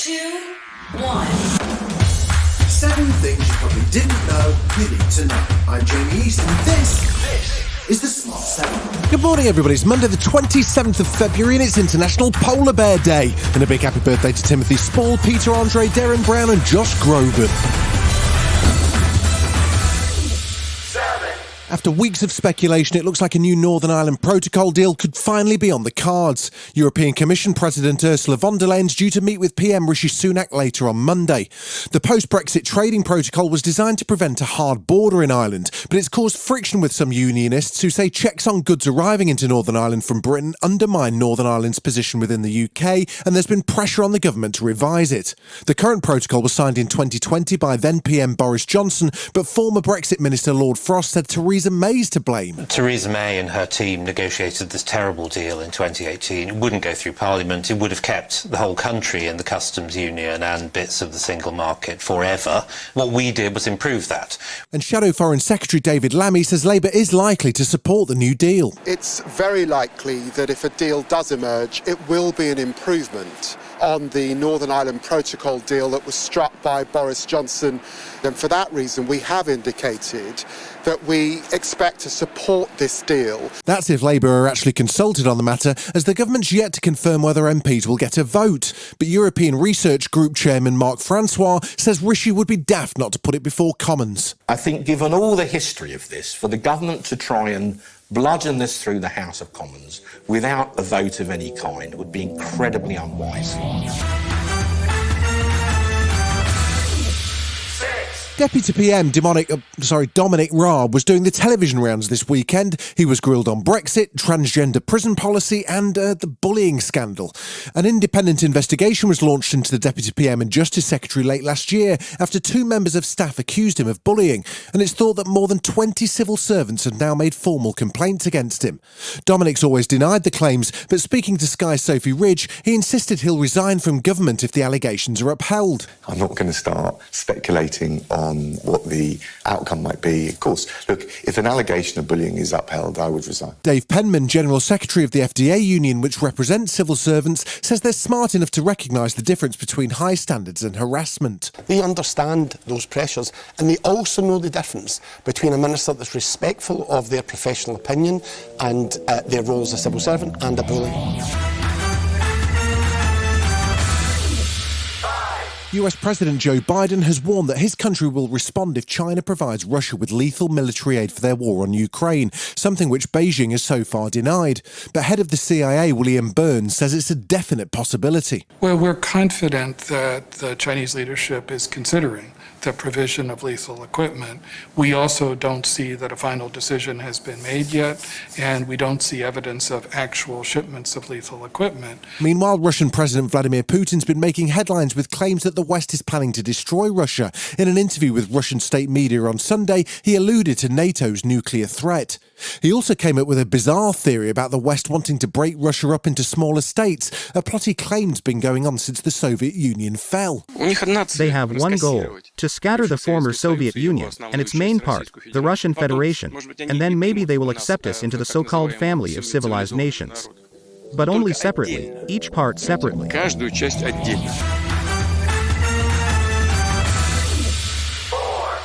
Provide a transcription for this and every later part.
2, 1. 7 things you probably didn't know you need to know. I'm Jamie East, and this is the Smart 7. Good morning, everybody. It's Monday the 27th of February, and it's International Polar Bear Day. And a big happy birthday to Timothy Spall, Peter Andre, Darren Brown and Josh Groban. After weeks of speculation, it looks like a new Northern Ireland Protocol deal could finally be on the cards. European Commission President Ursula von der Leyen is due to meet with PM Rishi Sunak later on Monday. The post-Brexit trading protocol was designed to prevent a hard border in Ireland, but it's caused friction with some unionists who say checks on goods arriving into Northern Ireland from Britain undermine Northern Ireland's position within the UK, and there's been pressure on the government to revise it. The current protocol was signed in 2020 by then PM Boris Johnson, but former Brexit Minister Lord Frost said Theresa May's to blame. Theresa May and her team negotiated this terrible deal in 2018. It wouldn't go through Parliament. It would have kept the whole country in the customs union and bits of the single market forever. What we did was improve that. And Shadow Foreign Secretary David Lammy says Labour is likely to support the new deal. It's very likely that if a deal does emerge, it will be an improvement on the Northern Ireland Protocol deal that was struck by Boris Johnson. And for that reason, we have indicated that we expect to support this deal. That's if Labour are actually consulted on the matter, as the government's yet to confirm whether MPs will get a vote. But European Research Group Chairman Marc Francois says Rishi would be daft not to put it before Commons. I think given all the history of this, for the government to try and bludgeon this through the House of Commons without a vote of any kind would be incredibly unwise. Deputy PM Dominic Raab was doing the television rounds this weekend. He was grilled on Brexit, transgender prison policy and the bullying scandal. An independent investigation was launched into the Deputy PM and Justice Secretary late last year after 2 members of staff accused him of bullying, and it's thought that more than 20 civil servants have now made formal complaints against him. Dominic's always denied the claims, but speaking to Sky's Sophie Ridge, he insisted he'll resign from government if the allegations are upheld. I'm not going to start speculating on what the outcome might be. Of course, look, if an allegation of bullying is upheld, I would resign. Dave Penman, General Secretary of the FDA union, which represents civil servants, says they're smart enough to recognise the difference between high standards and harassment. They understand those pressures, and they also know the difference between a minister that's respectful of their professional opinion and their role as a civil servant and a bully. US President Joe Biden has warned that his country will respond if China provides Russia with lethal military aid for their war on Ukraine, something which Beijing has so far denied. But head of the CIA, William Burns, says it's a definite possibility. Well, we're confident that the Chinese leadership is considering the provision of lethal equipment. We also don't see that a final decision has been made yet, and we don't see evidence of actual shipments of lethal equipment. Meanwhile, Russian President Vladimir Putin's been making headlines with claims that the West is planning to destroy Russia. In an interview with Russian state media on Sunday, he alluded to NATO's nuclear threat. He also came up with a bizarre theory about the West wanting to break Russia up into smaller states, a plot he claims has been going on since the Soviet Union fell. They have one goal, to scatter the former Soviet Union and its main part, the Russian Federation, and then maybe they will accept us into the so-called family of civilized nations. But only separately, each part separately.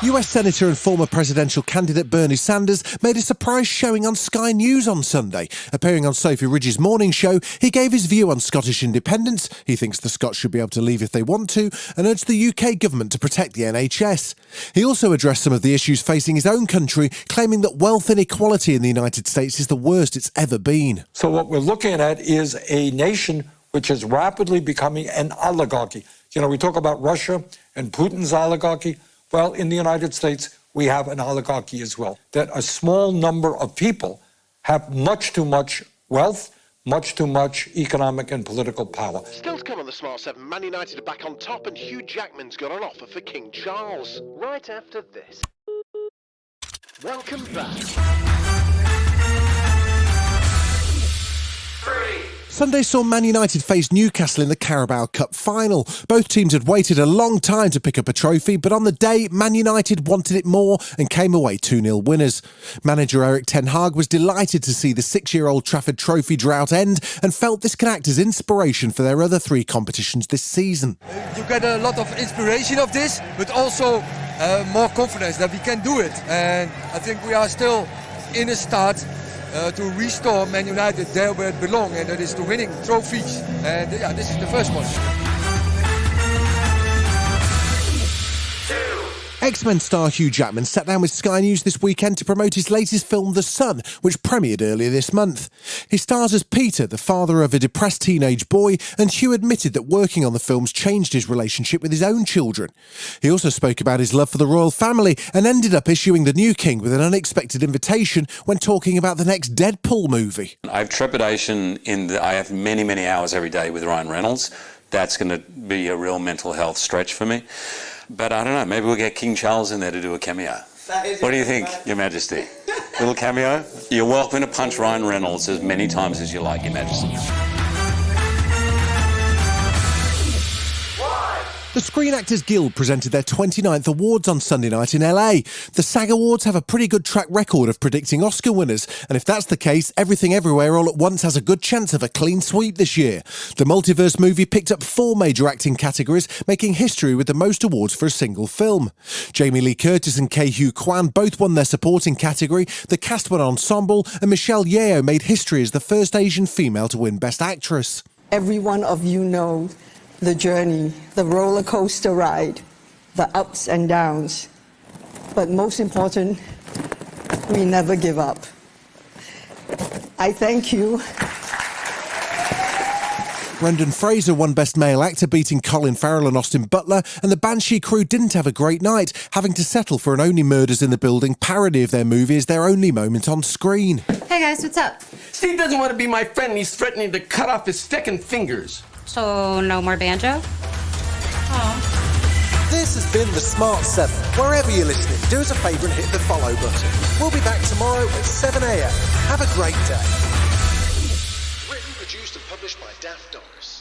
US Senator and former presidential candidate Bernie Sanders made a surprise showing on Sky News on Sunday. Appearing on Sophie Ridge's morning show, he gave his view on Scottish independence. He thinks the Scots should be able to leave if they want to, and urged the UK government to protect the NHS. He also addressed some of the issues facing his own country, claiming that wealth inequality in the United States is the worst it's ever been. So what we're looking at is a nation which is rapidly becoming an oligarchy. You know, we talk about Russia and Putin's oligarchy. Well, in the United States, we have an oligarchy as well, that a small number of people have much too much wealth, much too much economic and political power. Still to come on the Smart 7, Man United are back on top and Hugh Jackman's got an offer for King Charles. Right after this. Welcome back. 3, Sunday saw Man United face Newcastle in the Carabao Cup final. Both teams had waited a long time to pick up a trophy, but on the day, Man United wanted it more and came away 2-0 winners. Manager Erik ten Hag was delighted to see the 6-year-old Trafford Trophy drought end and felt this can act as inspiration for their other 3 competitions this season. You get a lot of inspiration of this, but also more confidence that we can do it. And I think we are still in a start to restore Man United there where it belongs, and that is to winning trophies. And yeah, this is the first one. X-Men star Hugh Jackman sat down with Sky News this weekend to promote his latest film, The Son, which premiered earlier this month. He stars as Peter, the father of a depressed teenage boy, and Hugh admitted that working on the films changed his relationship with his own children. He also spoke about his love for the royal family and ended up issuing the new king with an unexpected invitation when talking about the next Deadpool movie. I have trepidation in that I have many, many hours every day with Ryan Reynolds. That's going to be a real mental health stretch for me. But I don't know, maybe we'll get King Charles in there to do a cameo. What do you think, Your Majesty? Little cameo? You're welcome to punch Ryan Reynolds as many times as you like, Your Majesty. The Screen Actors Guild presented their 29th awards on Sunday night in LA. The SAG Awards have a pretty good track record of predicting Oscar winners, and if that's the case, Everything Everywhere All at Once has a good chance of a clean sweep this year. The multiverse movie picked up 4 major acting categories, making history with the most awards for a single film. Jamie Lee Curtis and Ke-Huy Quan both won their supporting category, the cast won ensemble, and Michelle Yeoh made history as the first Asian female to win Best Actress. Every one of you knows the journey, the roller coaster ride, the ups and downs. But most important, we never give up. I thank you. Brendan Fraser won Best Male Actor, beating Colin Farrell and Austin Butler, and the Banshee crew didn't have a great night, having to settle for an Only Murders in the Building parody of their movie as their only moment on screen. Hey guys, what's up? Steve doesn't want to be my friend, and he's threatening to cut off his second fingers. So, no more banjo? Oh. This has been The Smart 7. Wherever you're listening, do us a favour and hit the follow button. We'll be back tomorrow at 7 a.m. Have a great day. Written, produced and published by Daft Doris.